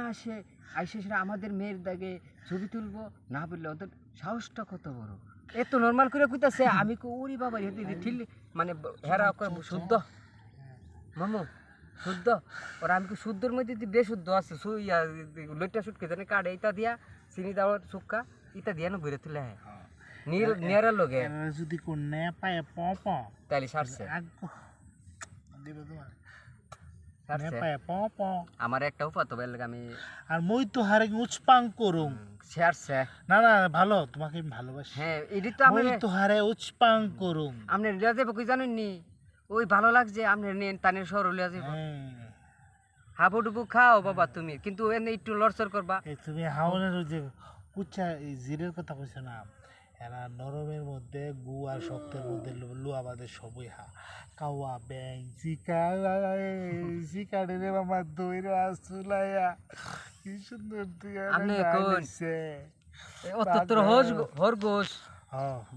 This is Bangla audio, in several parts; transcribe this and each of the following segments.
অনায়াসে আইসে সেটা আমাদের মেয়ের দাগে ছবি তুলবো না বললে ওদের সাহসটা কত বড় এত নর্মাল করে কইতাছে আমি কো ওরে বাবা হেতে ঠিল মানে হেরা শুদ্ধ মামু শুদ্ধ ওরা আমি কি শুদ্ধর মধ্যে বেশুদ্ধ আছে সুইয়া লইটা শুটকে জানে কাটে এটা দিয়া চিনি দেওয়ার সুক্কা এটা দিয়া না ভরে তুলে নিয়ারের লগে যদি কোন নে পায় প প তাইলে সারছে দিব তোমার নে সারছে পায় প প আমার একটা উপাত বেল আমি আর মই তো হারে উচপাং করুম সারছে না না ভালো তোমাকে আমি ভালোবাসি হ্যাঁ এডি তো মই আমরা তো হারে উচপাং করুম আপনি লিয়া যাবো কি জানেন নি ওই ভালো লাগছে আপনি নেন তানের শহর লিয়া যাবো হাবুডুবু খাও বাবা তুমি কিন্তু এনে একটু লড়চড় করবা এই তুমি হাওনের ওই যে কুচা এই জিরের কথা কইছো না এরা নরমের মধ্যে গু আর শক্তের মধ্যে লুয়া বাদে সবই কাওয়া ব্যাং চিকা রে মামা দইরা চুলাইয়া কি সুন্দর তুই আপনি কোন অতত্র হরগোশ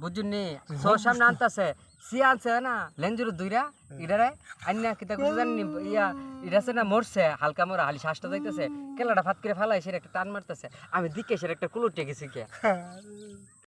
বুঝুনি সো সামনে আনতাছে সি আনছে না লেঞ্জুর দুইরা ইডারে আন্না কিতা কইছে জানি ইয়া ইডাছে না মরছে হালকা মরা হালি শ্বাসটা যাইতেছে কেলাটা ফাত করে ফালাই সে একটা টান মারতেছে আমি দিকে সে একটা কুলুটে গেছি কে